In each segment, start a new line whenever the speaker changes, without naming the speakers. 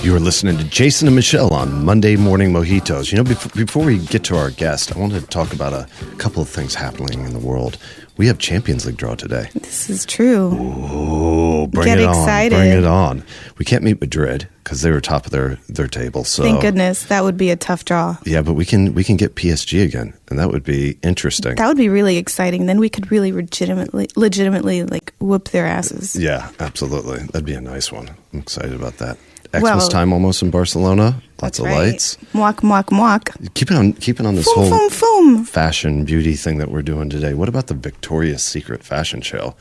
You are listening to Jason and Michelle on Monday Morning Mojitos. You know, before we get to our guest, I wanted to talk about a couple of things happening in the world. We have Champions League draw today.
This is true.
Oh, bring
Get
it
excited.
on. Bring it on. We can't meet Madrid because they were top of their table. So
Thank goodness. That would be a tough draw.
yeah, but we can get PSG again, and that would be interesting.
That would be really exciting. Then we could really legitimately like whoop their asses.
Yeah, absolutely. That'd be a nice one. I'm excited about that. Xmas time almost in Barcelona. Lots of lights.
Mwak, mwak, mwak.
Keeping on this
Foom,
whole
foom, foom.
fashion beauty thing that we're doing today. What about the Victoria's Secret fashion show?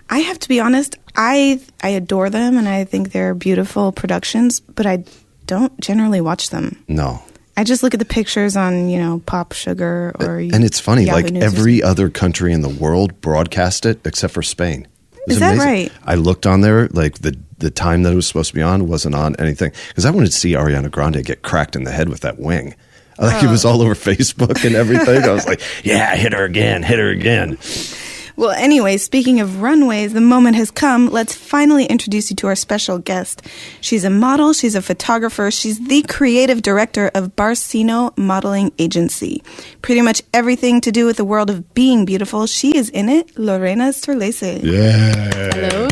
I have to be honest, I adore them and I think they're beautiful productions, but I don't generally watch them.
No.
I just look at the pictures on, Pop Sugar or
And it's funny,
Yahoo
like
News
every other country in the world broadcast it except for Spain. It was
Is that
amazing.
right?
I looked on there, like the time that it was supposed to be on wasn't on anything. Because I wanted to see Ariana Grande get cracked in the head with that wing. Like it was all over Facebook and everything. I was like, yeah, hit her again.
Well, anyway, speaking of runways, the moment has come. Let's finally introduce you to our special guest. She's a model, she's a photographer, she's the creative director of Barcino Modeling Agency. Pretty much everything to do with the world of being beautiful, she is in it. Lorena Storlese.
Yeah.
Hello.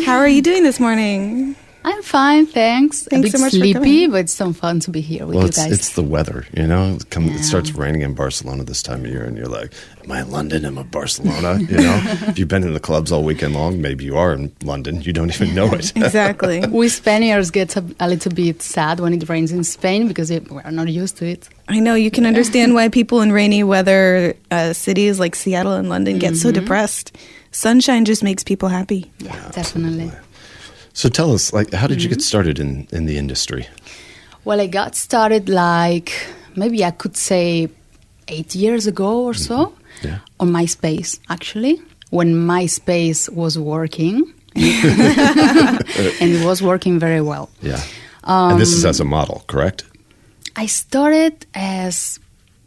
How are you doing this morning?
I'm fine, thanks.
Thanks
a bit
so much for
sleepy,
coming.
but it's so fun to be here with
Well,
you guys.
it's the weather, It
Yeah.
starts raining in Barcelona this time of year, and you're like, am I in London? Am I in Barcelona? If you've been in the clubs all weekend long, maybe you are in London. You don't even know it.
Exactly.
We Spaniards get a little bit sad when it rains in Spain because we're not used to it.
I know, you can understand why people in rainy weather cities like Seattle and London get so depressed. Sunshine just makes people happy.
Yeah, definitely.
So tell us, how did you get started in the industry?
Well, I got started maybe I could say 8 years ago or so
Yeah.
on MySpace, actually, when MySpace was working. And it was working very well.
Yeah. And this is as a model, correct?
I started as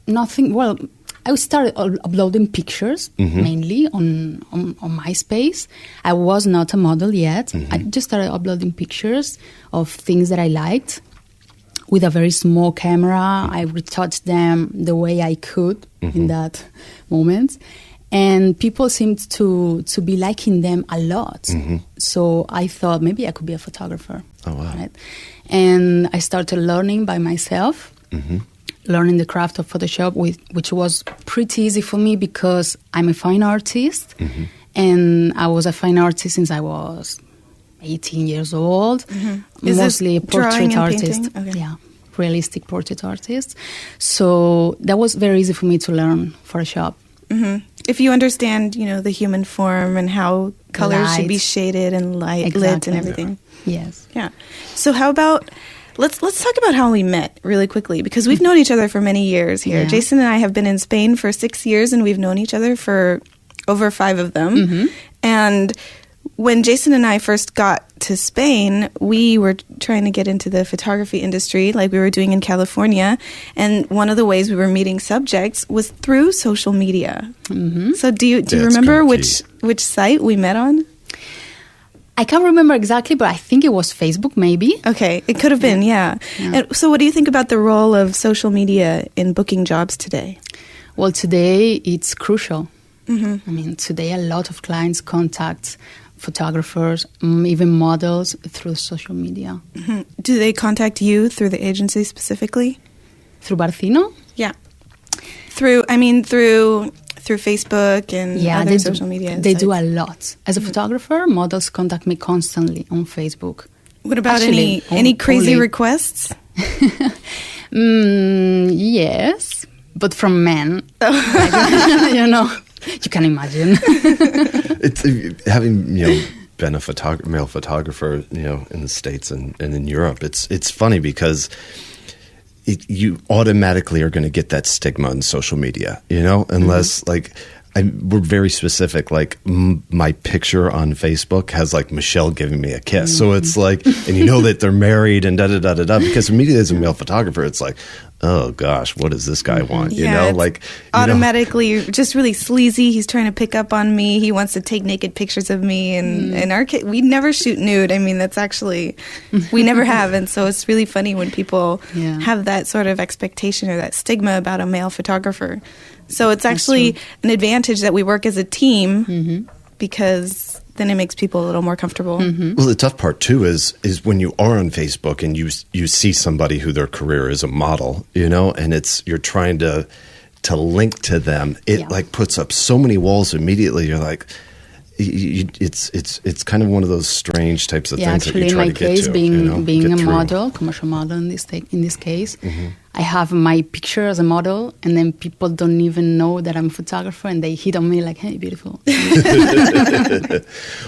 nothing. Well, I started uploading pictures mainly on MySpace. I was not a model yet. I just started uploading pictures of things that I liked with a very small camera. I retouched them the way I could in that moment. And people seemed to be liking them a lot. So I thought maybe I could be a photographer.
Oh, wow.
Right? And I started learning by myself, learning the craft of Photoshop, which was pretty easy for me because I'm a fine artist. And I was a fine artist since I was 18 years old,
Is
mostly a
this drawing
portrait
and
artist.
painting? Okay.
Yeah, realistic portrait artist. So that was very easy for me to learn Photoshop.
If you understand, the human form and how colors should be
Light.
shaded and lit
Exactly.
and everything.
Yes.
Yeah. So how about let's talk about how we met really quickly because we've known each other for many years here.
Yeah.
Jason and I have been in Spain for 6 years and we've known each other for over 5 of them. And when Jason and I first got to Spain, we were trying to get into the photography industry like we were doing in California. And one of the ways we were meeting subjects was through social media. So do you
That's
remember
kinda key.
which site we met on?
I can't remember exactly, but I think it was Facebook, maybe.
Okay, it could have been, yeah. And so what do you think about the role of social media in booking jobs today?
Well, today it's crucial. I mean, today a lot of clients contact photographers, even models through social media.
Do they contact you through the agency specifically?
Through Barcino?
Yeah. Through Facebook and other social media
They
sites.
do a lot. As a photographer, models contact me constantly on Facebook.
What about
Actually,
any crazy
only-
requests?
Yes, but from men. You can imagine.
It's having been a male photographer in the States and in Europe. It's funny because you automatically are going to get that stigma in social media, unless we're very specific. Like my picture on Facebook has like Michelle giving me a kiss. So it's like, and you know that they're married and da-da-da-da-da, because immediately as a male photographer, it's like, oh gosh, what does this guy want? You know, like
automatically just really sleazy. He's trying to pick up on me. He wants to take naked pictures of me. And our kid, we never shoot nude. I mean, that's actually, we never have. And so it's really funny when people have that sort of expectation or that stigma about a male photographer. So it's actually an advantage that we work as a team because then it makes people a little more comfortable.
Well, the tough part too is when you are on Facebook and you see somebody who their career is a model, you know, and you're trying to link to them. It like puts up so many walls immediately. You're like, it's kind of one of those strange types of things that you try to get to.
Actually, in my case, being a model, commercial model in this case, I have my picture as a model, and then people don't even know that I'm a photographer, and they hit on me like, "Hey, beautiful."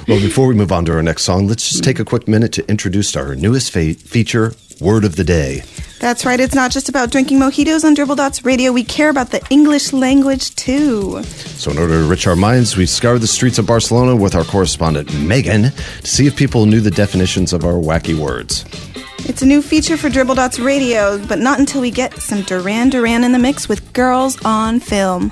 Well, before we move on to our next song, let's just take a quick minute to introduce our newest feature, Word of the Day.
That's right. It's not just about drinking mojitos on Dribble Dots Radio. We care about the English language, too.
So in order to enrich our minds, we scoured the streets of Barcelona with our correspondent, Megan, to see if people knew the definitions of our wacky words.
It's a new feature for Dribble Dots Radio, but not until we get some Duran Duran in the mix with Girls on Film.